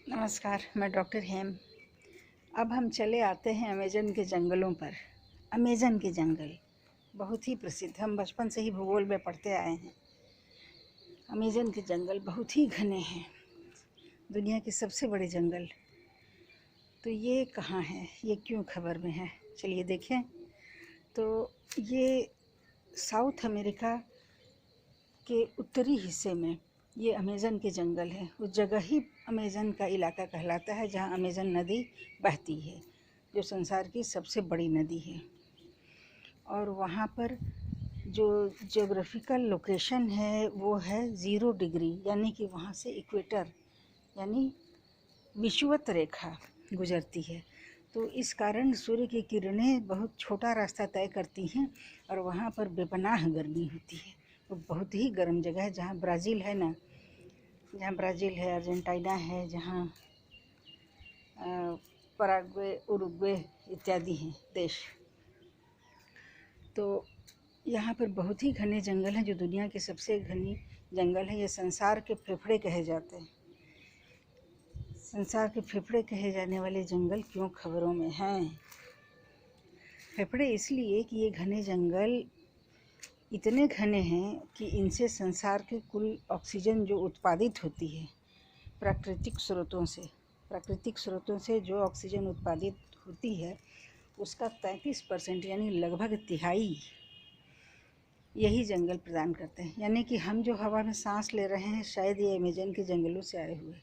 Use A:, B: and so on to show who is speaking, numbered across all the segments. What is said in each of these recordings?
A: नमस्कार, मैं डॉक्टर हेम। अब हम चले आते हैं अमेज़न के जंगलों पर। अमेज़न के जंगल बहुत ही प्रसिद्ध, हम बचपन से ही भूगोल में पढ़ते आए हैं। अमेज़न के जंगल बहुत ही घने हैं, दुनिया के सबसे बड़े जंगल। तो ये कहाँ है, ये क्यों खबर में है, चलिए देखें। तो ये साउथ अमेरिका के उत्तरी हिस्से में ये अमेज़न के जंगल हैं। उस जगह ही अमेज़न का इलाका कहलाता है जहाँ अमेज़न नदी बहती है, जो संसार की सबसे बड़ी नदी है। और वहाँ पर जो ज्योग्राफिकल लोकेशन है वो है 0 डिग्री, यानी कि वहाँ से इक्वेटर यानी विषुवत रेखा गुजरती है। तो इस कारण सूर्य की किरणें बहुत छोटा रास्ता तय करती हैं और वहाँ पर बेपनाह गर्मी होती है। वो बहुत ही गर्म जगह है, जहाँ ब्राज़ील है ना, जहाँ ब्राज़ील है, अर्जेंटीना है, जहाँ पराग्वे, उरुग्वे इत्यादि हैं देश। तो यहाँ पर बहुत ही घने जंगल हैं, जो दुनिया के सबसे घनी जंगल है। ये संसार के फेफड़े कहे जाते हैं। संसार के फेफड़े कहे जाने वाले जंगल क्यों खबरों में हैं? फेफड़े इसलिए कि ये घने जंगल इतने घने हैं कि इनसे संसार के कुल ऑक्सीजन जो उत्पादित होती है प्राकृतिक स्रोतों से जो ऑक्सीजन उत्पादित होती है उसका 33% यानी लगभग तिहाई यही जंगल प्रदान करते हैं। यानी कि हम जो हवा में सांस ले रहे हैं शायद ये अमेज़न के जंगलों से आए हुए,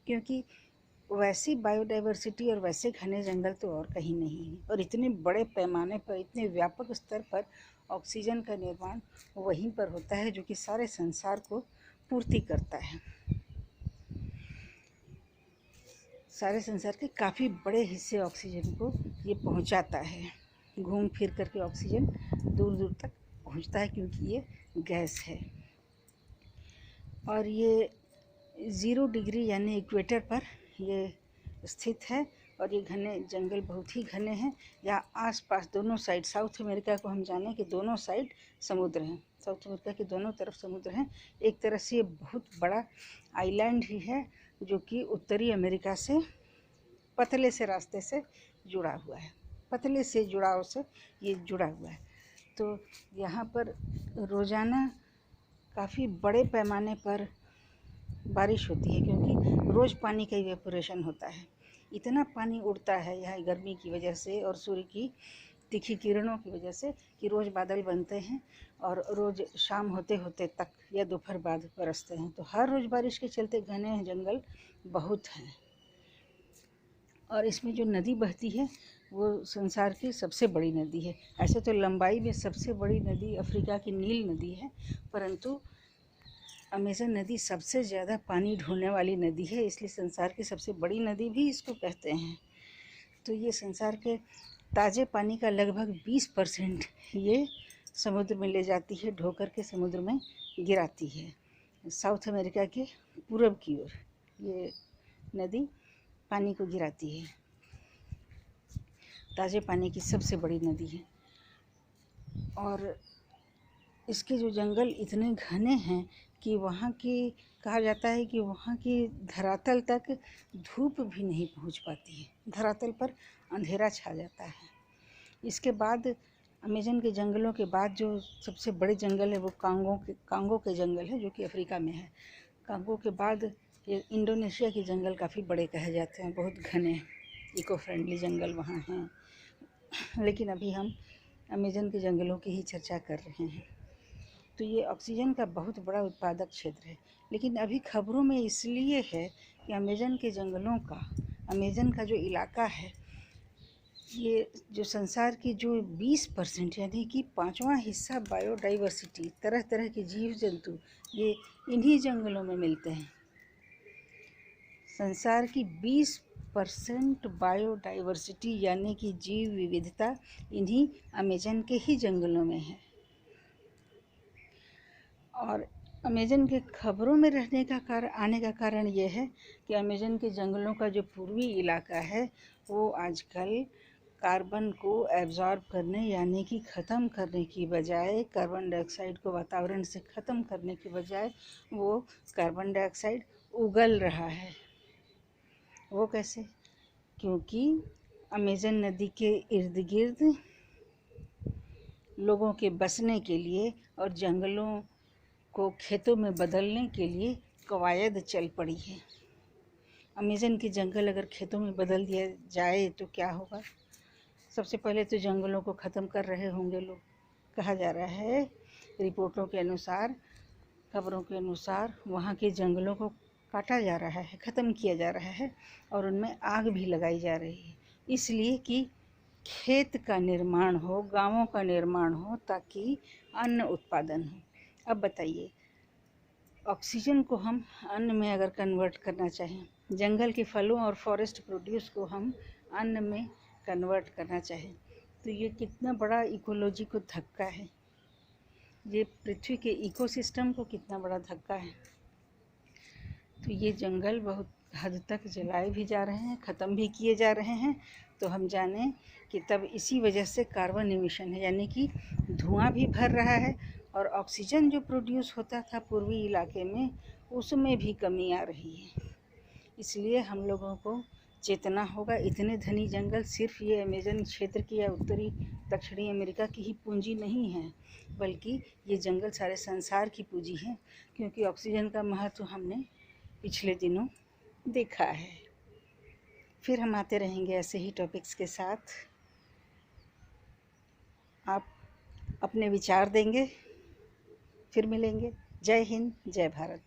A: क्योंकि वैसी बायोडाइवर्सिटी और वैसे घने जंगल तो और कहीं नहीं है। और इतने बड़े पैमाने पर, इतने व्यापक स्तर पर ऑक्सीजन का निर्माण वहीं पर होता है, जो कि सारे संसार को पूर्ति करता है। सारे संसार के काफ़ी बड़े हिस्से ऑक्सीजन को ये पहुंचाता है। घूम फिर करके ऑक्सीजन दूर दूर तक पहुंचता है, क्योंकि ये गैस है। और ये 0 डिग्री यानी इक्वेटर पर ये स्थित है। और ये घने जंगल बहुत ही घने हैं। यहाँ आसपास दोनों साइड, साउथ अमेरिका को हम जानें कि दोनों साइड समुद्र हैं। साउथ अमेरिका के दोनों तरफ समुद्र हैं। एक तरह से ये बहुत बड़ा आइलैंड ही है, जो कि उत्तरी अमेरिका से पतले से रास्ते से जुड़ा हुआ है, पतले से जुड़ाव से ये जुड़ा हुआ है। तो यहाँ पर रोज़ाना काफ़ी बड़े पैमाने पर बारिश होती है, क्योंकि रोज़ पानी का इवेपोरेशन होता है। इतना पानी उड़ता है यहाँ गर्मी की वजह से और सूर्य की तीखी किरणों की वजह से कि रोज़ बादल बनते हैं और रोज़ शाम होते होते तक या दोपहर बाद बरसते हैं। तो हर रोज़ बारिश के चलते घने जंगल बहुत हैं। और इसमें जो नदी बहती है वो संसार की सबसे बड़ी नदी है। ऐसे तो लंबाई में सबसे बड़ी नदी अफ्रीका की नील नदी है, परंतु अमेज़न नदी सबसे ज़्यादा पानी ढोने वाली नदी है, इसलिए संसार की सबसे बड़ी नदी भी इसको कहते हैं। तो ये संसार के ताज़े पानी का लगभग 20% ये समुद्र में ले जाती है, ढो कर के समुद्र में गिराती है। साउथ अमेरिका के पूरब की ओर ये नदी पानी को गिराती है। ताज़े पानी की सबसे बड़ी नदी है। और इसके जो जंगल इतने घने हैं कि वहाँ की कहा जाता है कि वहाँ की धरातल तक धूप भी नहीं पहुँच पाती है, धरातल पर अंधेरा छा जाता है। इसके बाद अमेज़न के जंगलों के बाद जो सबसे बड़े जंगल है वो कांगो के जंगल है, जो कि अफ्रीका में है। कांगो के बाद ये इंडोनेशिया के जंगल काफ़ी बड़े कहे जाते हैं, बहुत घने इको फ्रेंडली जंगल वहाँ हैं। लेकिन अभी हम अमेज़न के जंगलों की ही चर्चा कर रहे हैं। तो ये ऑक्सीजन का बहुत बड़ा उत्पादक क्षेत्र है। लेकिन अभी खबरों में इसलिए है कि अमेज़न के जंगलों का, अमेज़न का जो इलाका है, ये जो संसार की जो 20% यानी कि 5वां हिस्सा बायोडाइवर्सिटी, तरह तरह के जीव जंतु, ये इन्हीं जंगलों में मिलते हैं। संसार की 20% बायोडाइवर्सिटी यानी कि जीव विविधता इन्हीं अमेज़न के ही जंगलों में है। और अमेज़न के खबरों में रहने का आने का कारण ये है कि अमेज़न के जंगलों का जो पूर्वी इलाका है वो आजकल कार्बन को एब्जॉर्ब करने यानी कि ख़त्म करने की बजाय, कार्बन डाइऑक्साइड को वातावरण से ख़त्म करने की बजाय वो कार्बन डाइऑक्साइड उगल रहा है। वो कैसे? क्योंकि अमेज़न नदी के इर्द गिर्द लोगों के बसने के लिए और जंगलों को खेतों में बदलने के लिए कवायद चल पड़ी है। अमेज़न के जंगल अगर खेतों में बदल दिया जाए तो क्या होगा? सबसे पहले तो जंगलों को ख़त्म कर रहे होंगे लोग। कहा जा रहा है, रिपोर्टों के अनुसार, खबरों के अनुसार, वहाँ के जंगलों को काटा जा रहा है, ख़त्म किया जा रहा है और उनमें आग भी लगाई जा रही है, इसलिए कि खेत का निर्माण हो, गाँवों का निर्माण हो, ताकि अन्न उत्पादन हो। अब बताइए, ऑक्सीजन को हम अन्न में अगर कन्वर्ट करना चाहें, जंगल के फलों और फॉरेस्ट प्रोड्यूस को हम अन्न में कन्वर्ट करना चाहें, तो ये कितना बड़ा इकोलॉजी को धक्का है, ये पृथ्वी के इकोसिस्टम को कितना बड़ा धक्का है। तो ये जंगल बहुत हद तक जलाए भी जा रहे हैं, ख़त्म भी किए जा रहे हैं। तो हम जानें कि तब इसी वजह से कार्बन एमिशन है, यानी कि धुआं भी भर रहा है और ऑक्सीजन जो प्रोड्यूस होता था पूर्वी इलाके में, उसमें भी कमी आ रही है। इसलिए हम लोगों को चेतना होगा। इतने घने जंगल सिर्फ ये अमेज़न क्षेत्र की या उत्तरी दक्षिणी अमेरिका की ही पूंजी नहीं है, बल्कि ये जंगल सारे संसार की पूंजी है, क्योंकि ऑक्सीजन का महत्व हमने पिछले दिनों देखा है। फिर हम आते रहेंगे ऐसे ही टॉपिक्स के साथ। आप अपने विचार देंगे, फिर मिलेंगे। जय हिंद, जय भारत।